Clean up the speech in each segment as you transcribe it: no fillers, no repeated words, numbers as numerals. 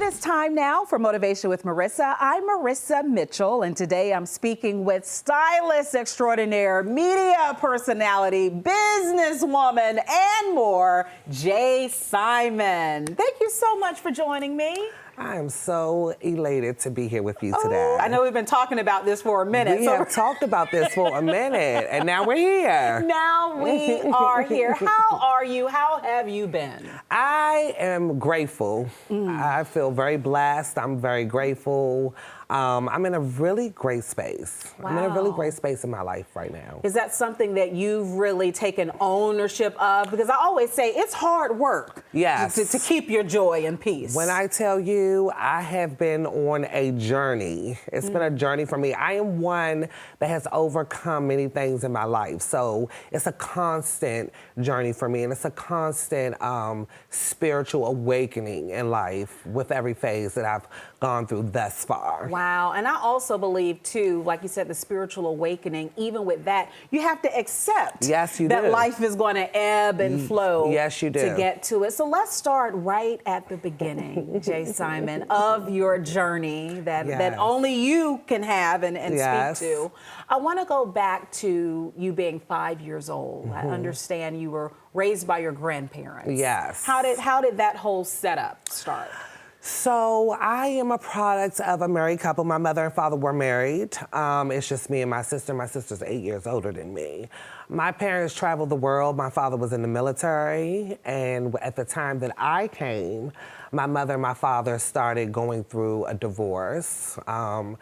It is time now for Motivation with Marissa. I'm Marissa Mitchell, and today I'm speaking with stylist extraordinaire, media personality, businesswoman, and more, Jay Simon. Thank you so much for joining me. I am so elated to be here with you today. I know we've been talking about this for a minute. We have talked about this for a minute, and now we're here. Now we are here. How are you? How have you been? I am grateful. I feel very blessed. I'm very grateful. I'm in a really great space. Wow. I'm in a really great space in my life right now. Is that something that you've really taken ownership of? Because I always say it's hard work. Yes. To keep your joy and peace. When I tell you, I have been on a journey. It's been a journey for me. I am one that has overcome many things in my life. So it's a constant journey for me, and it's a constant spiritual awakening in life with every phase that I've gone through thus far. Wow, and I also believe too, like you said, the spiritual awakening, even with that, you have to accept that life is going to ebb and flow to get to it. So let's start right at the beginning, Jay Simon, of your journey that only you can have and speak to. I want to go back to you being 5 years old. I understand you were raised by your grandparents. Yes. How did that whole setup start? So I am a product of a married couple. My mother and father were married. It's just me and my sister. My sister's 8 years older than me. My parents traveled the world. My father was in the military. And at the time that I came, my mother and my father started going through a divorce. And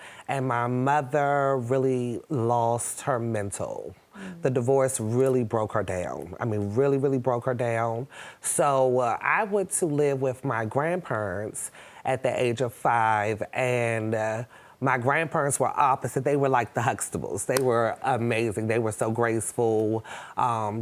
my mother really lost her mental. The divorce really broke her down. I mean, really, really broke her down. So I went to live with my grandparents at the age of 5, and my grandparents were opposite. They were like the Huxtables. They were amazing. They were so graceful,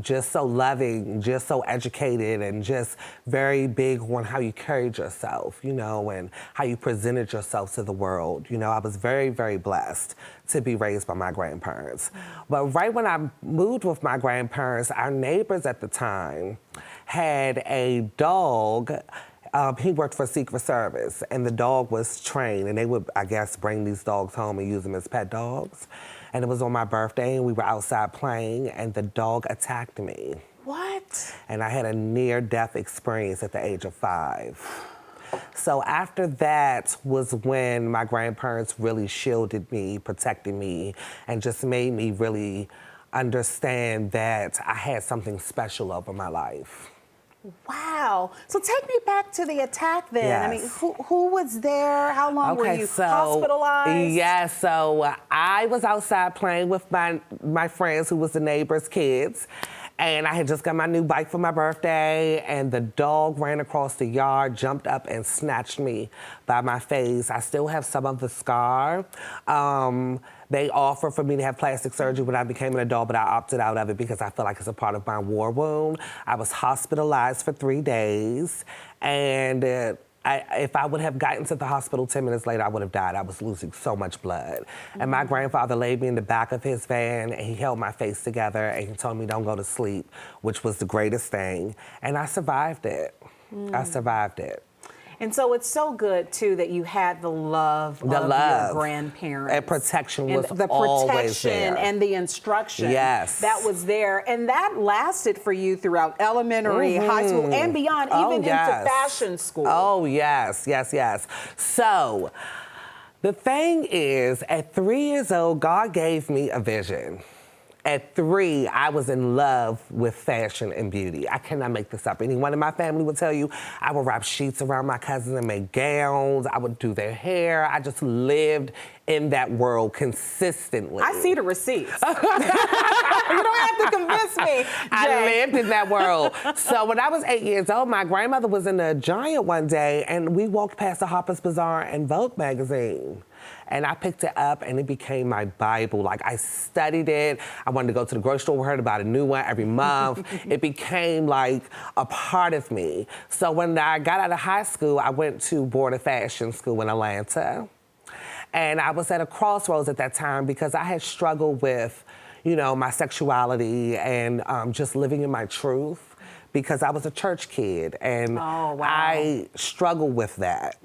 just so loving, just so educated, and just very big on how you carried yourself, you know, and how you presented yourself to the world. You know, I was very, very blessed to be raised by my grandparents. But right when I moved with my grandparents, our neighbors at the time had a dog. He worked for Secret Service, and the dog was trained, and they would, I guess, bring these dogs home and use them as pet dogs. And it was on my birthday, and we were outside playing, and the dog attacked me. What? And I had a near-death experience at the age of 5. So after that was when my grandparents really shielded me, protected me, and just made me really understand that I had something special over my life. Wow. So take me back to the attack then. Yes. I mean, who was there? How long were you hospitalized? Yeah, so I was outside playing with my friends who was the neighbors' kids. And I had just got my new bike for my birthday, and the dog ran across the yard, jumped up, and snatched me by my face. I still have some of the scar. They offered for me to have plastic surgery when I became an adult, but I opted out of it because I feel like it's a part of my war wound. I was hospitalized for 3 days, and if I would have gotten to the hospital 10 minutes later, I would have died. I was losing so much blood. And my grandfather laid me in the back of his van, and he held my face together, and he told me don't go to sleep, which was the greatest thing. And I survived it. I survived it. And so it's so good, too, that you had the love of your grandparents. And protection was the always there. And the instruction that was there. And that lasted for you throughout elementary, high school, and beyond, even into fashion school. Oh, yes, yes, yes. So the thing is, at 3 years old, God gave me a vision. At 3, I was in love with fashion and beauty. I cannot make this up. Anyone in my family would tell you I would wrap sheets around my cousins and make gowns. I would do their hair. I just lived in that world consistently. I see the receipts. You don't have to convince me, Jay. I lived in that world. So when I was 8 years old, my grandmother was in a Giant one day, and we walked past the Harper's Bazaar and Vogue magazine. And I picked it up, and it became my Bible. Like, I studied it. I wanted to go to the grocery store with her to buy a new one every month. It became like a part of me. So when I got out of high school, I went to board a fashion school in Atlanta. And I was at a crossroads at that time because I had struggled with, you know, my sexuality and just living in my truth because I was a church kid. And I struggled with that.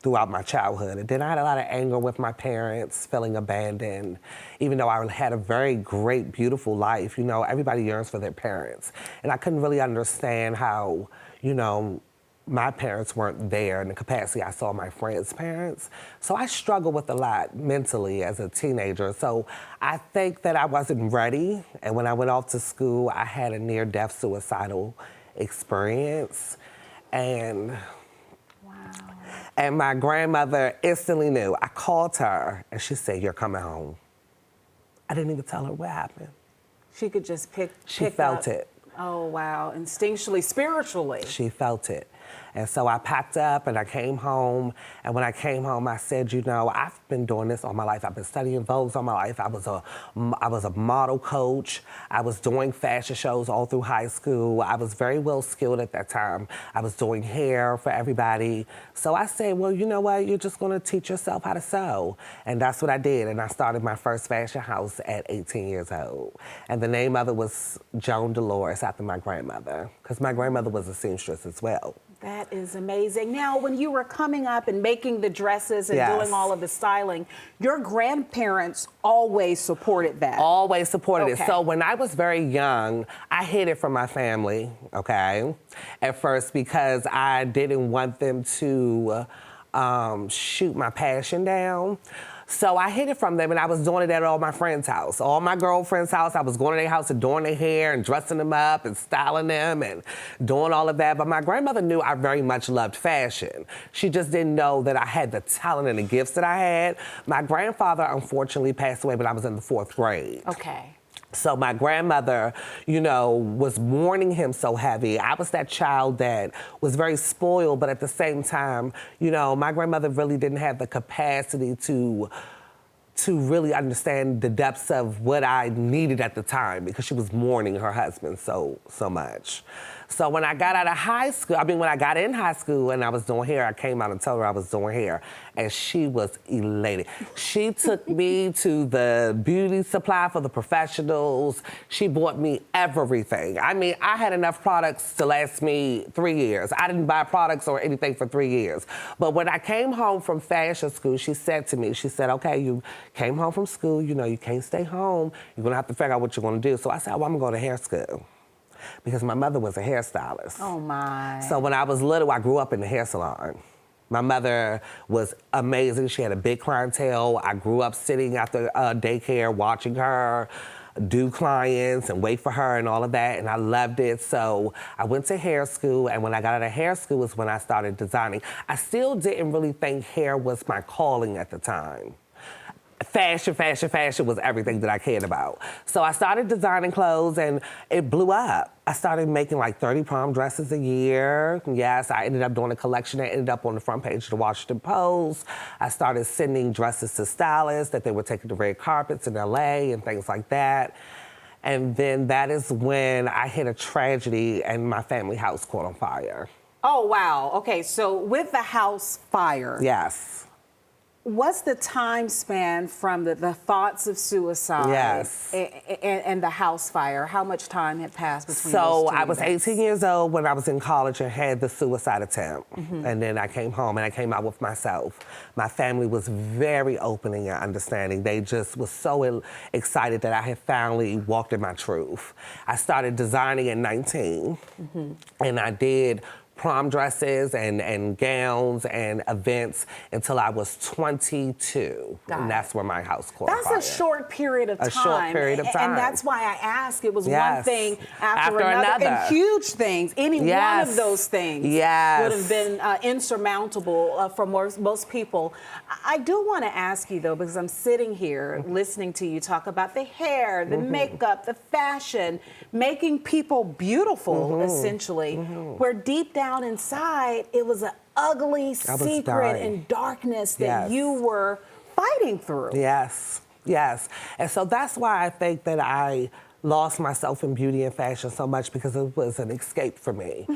throughout my childhood. And then I had a lot of anger with my parents, feeling abandoned, even though I had a very great, beautiful life. You know, everybody yearns for their parents. And I couldn't really understand how, you know, my parents weren't there in the capacity I saw my friends' parents. So I struggled with a lot mentally as a teenager. So I think that I wasn't ready. And when I went off to school, I had a near-death suicidal experience. And my grandmother instantly knew. I called her, and she said, "You're coming home." I didn't even tell her what happened. She could just pick She felt up. it. Oh, wow. Instinctually, spiritually. She felt it. And so I packed up and I came home. And when I came home, I said, you know, I've been doing this all my life. I've been studying Vogues all my life. I was a model coach. I was doing fashion shows all through high school. I was very well skilled at that time. I was doing hair for everybody. So I said, well, you know what? You're just going to teach yourself how to sew. And that's what I did. And I started my first fashion house at 18 years old. And the name of it was Joan Dolores, after my grandmother, because my grandmother was a seamstress as well. That is amazing. Now, when you were coming up and making the dresses and doing all of the styling, your grandparents always supported that? Always supported it. So when I was very young, I hid it from my family, okay, at first, because I didn't want them to shoot my passion down. So I hid it from them, and I was doing it at all my friends' house. All my girlfriends' house, I was going to their house and doing their hair and dressing them up and styling them and doing all of that. But my grandmother knew I very much loved fashion. She just didn't know that I had the talent and the gifts that I had. My grandfather, unfortunately, passed away when I was in the 4th grade. Okay. So my grandmother, you know, was mourning him so heavy. I was that child that was very spoiled, but at the same time, you know, my grandmother really didn't have the capacity to really understand the depths of what I needed at the time, because she was mourning her husband so much. So when I got out of high school, when I got in high school and I was doing hair, I came out and told her I was doing hair, and she was elated. She took me to the beauty supply for the professionals. She bought me everything. I mean, I had enough products to last me 3 years. I didn't buy products or anything for 3 years. But when I came home from fashion school, she said to me, she said, okay, you came home from school, you know, you can't stay home. You're gonna have to figure out what you're gonna do. So I said, well, I'm gonna go to hair school, because my mother was a hairstylist. Oh, my. So when I was little, I grew up in the hair salon. My mother was amazing. She had a big clientele. I grew up sitting after daycare, watching her do clients and wait for her and all of that, and I loved it. So I went to hair school, and when I got out of hair school was when I started designing. I still didn't really think hair was my calling at the time. Fashion was everything that I cared about. So I started designing clothes, and it blew up. I started making like 30 prom dresses a year. Yes, I ended up doing a collection that ended up on the front page of the Washington Post. I started sending dresses to stylists that they were taking to red carpets in LA and things like that. And then that is when I hit a tragedy and my family house caught on fire. Oh, wow. Okay, so with the house fire. Yes. What's the time span from the thoughts of suicide and the house fire? How much time had passed between those two I was events? 18 years old when I was in college and had the suicide attempt. And then I came home and I came out with myself. My family was very opening and understanding. They just was so excited that I had finally walked in my truth. I started designing at 19, and I did prom dresses and gowns and events until I was 22. And that's where my house caught fire. That's a short period of time. A short period of time. And that's why I asked. It was one thing after another. And huge things. Any one of those things would have been insurmountable for most people. I do want to ask you, though, because I'm sitting here listening to you talk about the hair, the makeup, the fashion, making people beautiful, essentially, where deep down inside, it was an ugly secret and darkness that you were fighting through. Yes. And so that's why I think that I lost myself in beauty and fashion so much because it was an escape for me.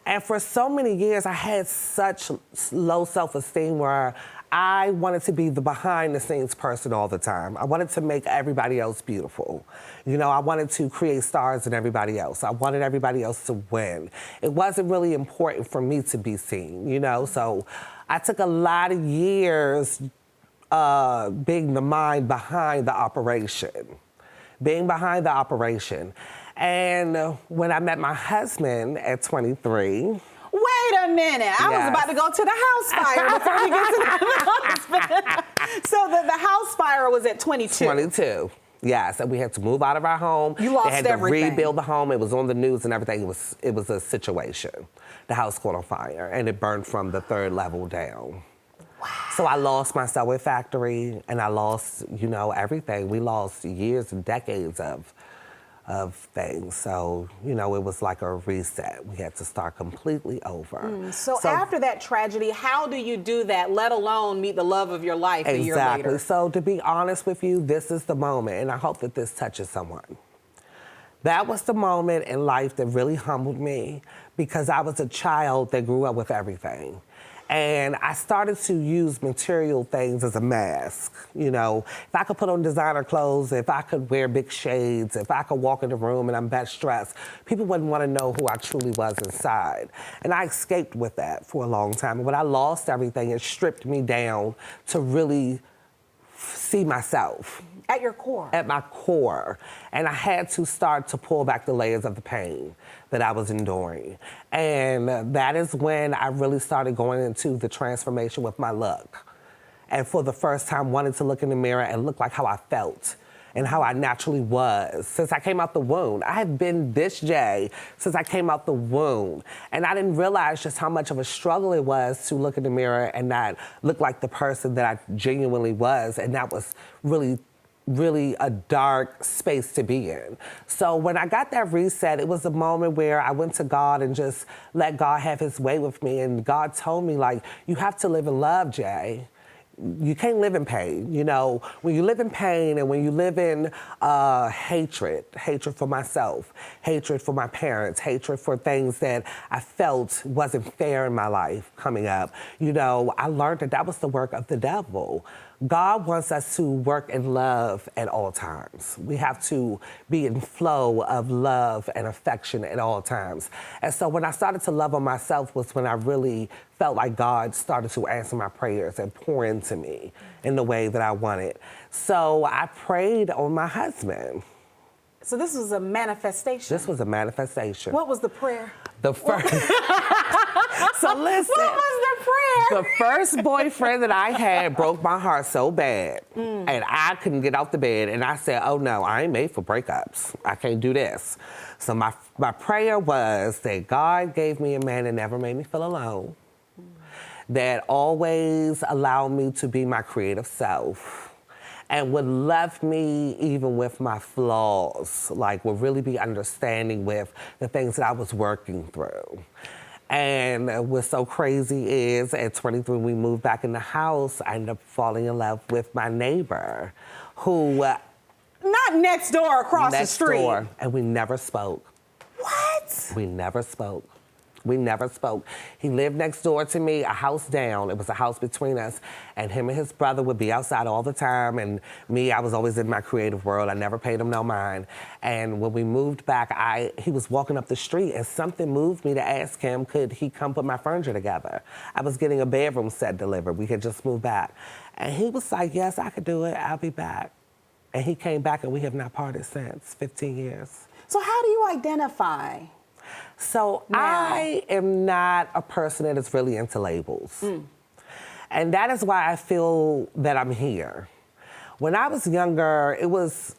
And for so many years, I had such low self-esteem where I wanted to be the behind-the-scenes person all the time. I wanted to make everybody else beautiful. You know, I wanted to create stars in everybody else. I wanted everybody else to win. It wasn't really important for me to be seen, you know? So I took a lot of years being the mind behind the operation. Being behind the operation. And when I met my husband at 23. Wait a minute. I was about to go to the house fire before we get to the husband. So the house fire was at 22. 22. Yes, and we had to move out of our home. You lost everything. They had to rebuild the home. It was on the news and everything. It was a situation. The house caught on fire, and it burned from the 3rd level down. Wow. So I lost my sewing factory, and I lost, you know, everything. We lost years and decades of things. So, you know, it was like a reset. We had to start completely over. So after that tragedy, how do you do that, let alone meet the love of your life a year later? Exactly. So to be honest with you, this is the moment, and I hope that this touches someone. That was the moment in life that really humbled me because I was a child that grew up with everything. And I started to use material things as a mask. You know, if I could put on designer clothes, if I could wear big shades, if I could walk in the room and I'm best dressed, people wouldn't want to know who I truly was inside. And I escaped with that for a long time. And when I lost everything, it stripped me down to really see myself. At your core? At my core. And I had to start to pull back the layers of the pain that I was enduring. And that is when I really started going into the transformation with my look. And for the first time, wanted to look in the mirror and look like how I felt and how I naturally was. Since I came out the womb, I have been this Jay since I came out the womb. And I didn't realize just how much of a struggle it was to look in the mirror and not look like the person that I genuinely was. And that was really a dark space to be in. So when I got that reset, it was a moment where I went to God and just let God have his way with me. And God told me, like, you have to live in love, Jay. You can't live in pain. You know, when you live in pain and when you live in hatred for myself, hatred for my parents, hatred for things that I felt wasn't fair in my life coming up, you know, I learned that that was the work of the devil. God wants us to work in love at all times. We have to be in flow of love and affection at all times. And so when I started to love on myself was when I really felt like God started to answer my prayers and pour into me in the way that I wanted. So I prayed on my husband. So this was a manifestation? This was a manifestation. What was the prayer? The first. So listen. What was the prayer? The first boyfriend that I had broke my heart so bad, and I couldn't get out the bed. And I said, "Oh no, I ain't made for breakups. I can't do this." So my prayer was that God gave me a man that never made me feel alone, that always allowed me to be my creative self, and would love me even with my flaws, like would really be understanding with the things that I was working through. And what's so crazy is at 23, we moved back in the house, I ended up falling in love with my neighbor who... Not next door, across the street. Next door, and we never spoke. What? We never spoke. We never spoke. He lived next door to me, a house down. It was a house between us. And him and his brother would be outside all the time. And me, I was always in my creative world. I never paid him no mind. And when we moved back, he was walking up the street and something moved me to ask him, could he come put my furniture together? I was getting a bedroom set delivered. We had just moved back. And he was like, yes, I could do it. I'll be back. And he came back and we have not parted since, 15 years. So how do you identify? So now, I am not a person that is really into labels. And that is why I feel that I'm here. When I was younger, it was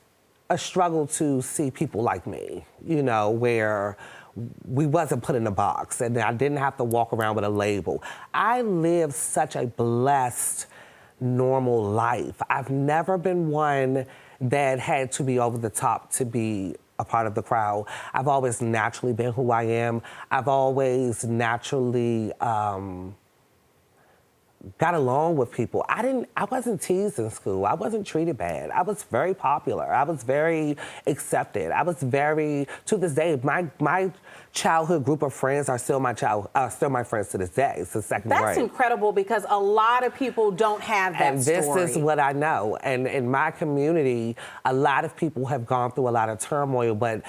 a struggle to see people like me, you know, where we wasn't put in a box and I didn't have to walk around with a label. I lived such a blessed, normal life. I've never been one that had to be over the top to be a part of the crowd. I've always naturally been who I am. I've always naturally got along with people. I wasn't teased in school. I wasn't treated bad. I was very popular. I was very accepted. I was very, to this day, my childhood group of friends are still my friends to this day. It's the second grade. That's incredible because a lot of people don't have that story. And this is what I know. And in my community, a lot of people have gone through a lot of turmoil, but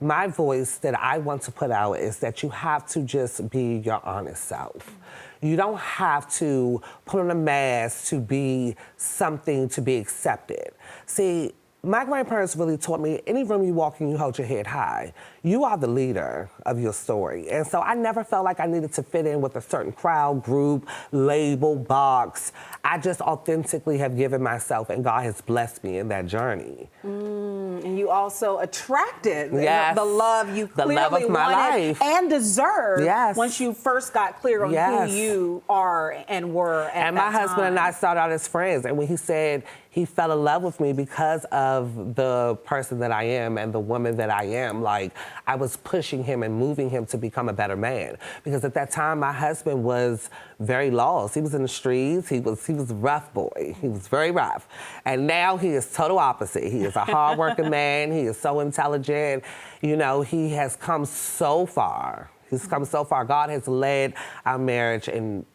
my voice that I want to put out is that you have to just be your honest self. You don't have to put on a mask to be something to be accepted. See, my grandparents really taught me, any room you walk in, you hold your head high. You are the leader of your story. And so I never felt like I needed to fit in with a certain crowd, group, label, box. I just authentically have given myself, and God has blessed me in that journey. And you also attracted yes. the love you clearly love of my wanted life. And deserved yes. once you first got clear on yes. who you are and were at And that my husband time. and I started out as friends, and when he said he fell in love with me because of the person that I am and the woman that I am, like, I was pushing him and moving him to become a better man. Because at that time, my husband was very lost. He was in the streets. He was a rough boy. He was very rough. And now he is total opposite. He is a hardworking man. He is so intelligent. You know, he has come so far. He's come so far. God has led our marriage in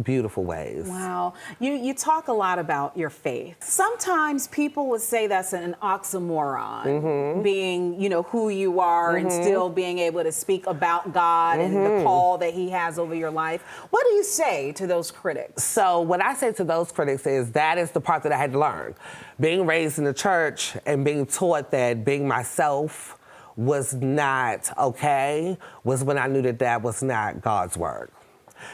beautiful ways. Wow. You talk a lot about your faith. Sometimes people would say that's an oxymoron, being, you know, who you are and still being able to speak about God and the call that he has over your life. What do you say to those critics? So what I say to those critics is that is the part that I had to learn. Being raised in the church and being taught that being myself was not okay was when I knew that that was not God's word.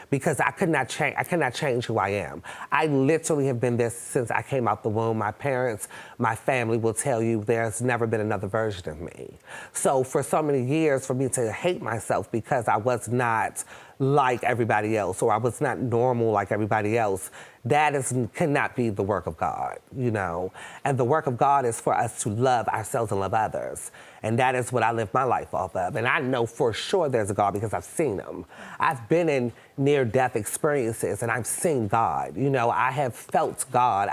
Because I cannot change who I am. I literally have been this since I came out the womb. My parents, my family will tell you there's never been another version of me. So for so many years, for me to hate myself because I was not like everybody else, or I was not normal like everybody else, that cannot be the work of God, you know? And the work of God is for us to love ourselves and love others. And that is what I live my life off of. And I know for sure there's a God because I've seen him. I've been in near-death experiences and I've seen God. You know, I have felt God.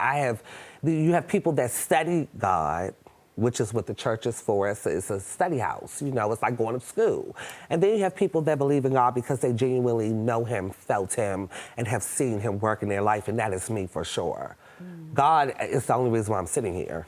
You have people that study God, which is what the church is for. It's a study house, you know, it's like going to school. And then you have people that believe in God because they genuinely know him, felt him, and have seen him work in their life, and that is me for sure. God is the only reason why I'm sitting here.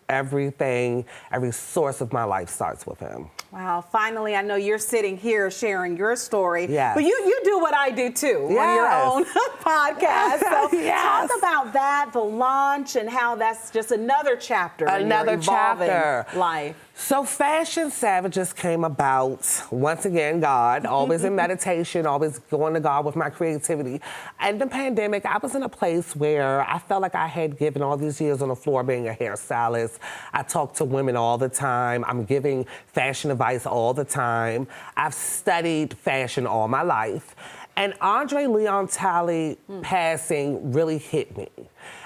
Everything, every source of my life starts with him. Wow, finally, I know you're sitting here sharing your story, yes. but you do what I do too yes. on your own podcast. So yes. talk about that, the launch, and how that's just another chapter in your evolving life. So Fashion Savages came about, once again, God, always in meditation, always going to God with my creativity. And the pandemic, I was in a place where I felt like I had given all these years on the floor being a hairstylist. I talk to women all the time. I'm giving fashion advice all the time. I've studied fashion all my life. And Andre Leon Talley passing really hit me.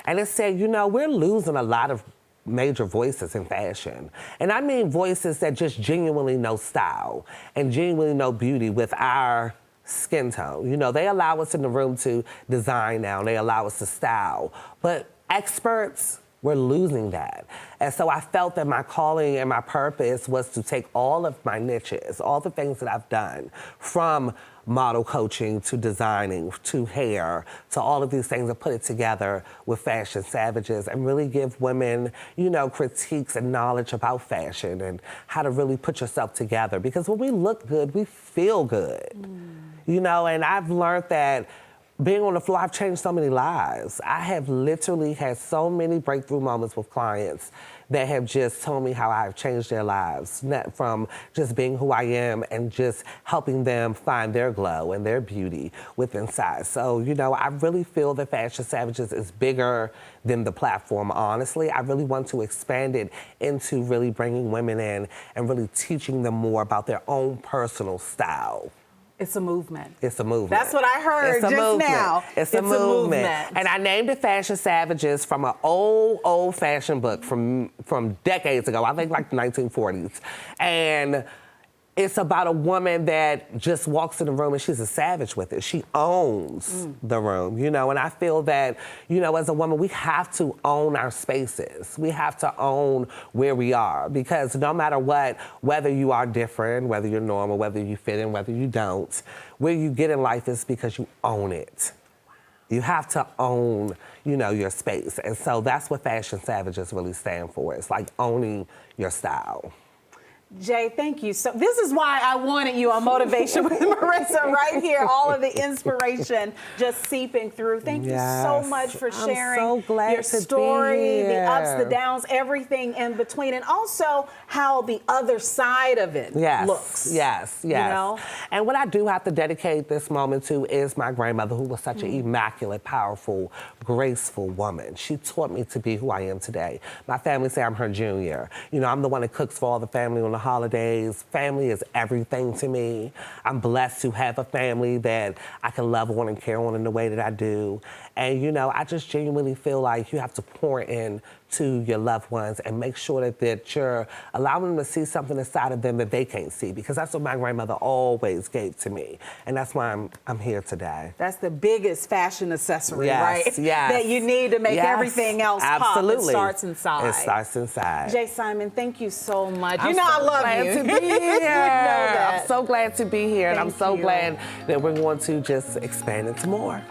And it said, you know, we're losing a lot of major voices in fashion. And I mean voices that just genuinely know style and genuinely know beauty with our skin tone. You know, they allow us in the room to design now, and they allow us to style. But experts, we're losing that. And so I felt that my calling and my purpose was to take all of my niches, all the things that I've done, from model coaching to designing to hair to all of these things, and put it together with Fashion Savages and really give women, you know, critiques and knowledge about fashion and how to really put yourself together. Because when we look good, we feel good. You know, and I've learned that being on the floor, I've changed so many lives. I have literally had so many breakthrough moments with clients that have just told me how I've changed their lives, not from just being who I am and just helping them find their glow and their beauty within inside. So, you know, I really feel that Fashion Savages is bigger than the platform, honestly. I really want to expand it into really bringing women in and really teaching them more about their own personal style. It's a movement. It's a movement. That's what I heard just now. It's a movement. And I named it Fashion Savages from an old fashion book from decades ago. I think like the 1940s. And it's about a woman that just walks in the room and she's a savage with it. She owns the room, you know, and I feel that, you know, as a woman, we have to own our spaces. We have to own where we are, because no matter what, whether you are different, whether you're normal, whether you fit in, whether you don't, where you get in life is because you own it. You have to own, you know, your space. And so that's what Fashion Savages really stand for. It's like owning your style. Jay, thank you. So this is why I wanted you on Motivation with Marissa right here. All of the inspiration just seeping through. Thank you so much for sharing your story, the ups, the downs, everything in between, and also how the other side of it looks. Yes. You know? And what I do have to dedicate this moment to is my grandmother, who was such an immaculate, powerful, graceful woman. She taught me to be who I am today. My family say I'm her junior. You know, I'm the one that cooks for all the family on the holidays. Family is everything to me. I'm blessed to have a family that I can love on and care on in the way that I do. And, you know, I just genuinely feel like you have to pour in to your loved ones and make sure that you're allowing them to see something inside of them that they can't see, because that's what my grandmother always gave to me. And that's why I'm here today. That's the biggest fashion accessory, right? Yes. That you need to make everything else pop. It starts inside. It starts inside. Jay Simon, thank you so much. I'm you know so I love glad you. to be here. You know that. I'm so glad to be here, and I'm so you. glad that we're going to just expand into more.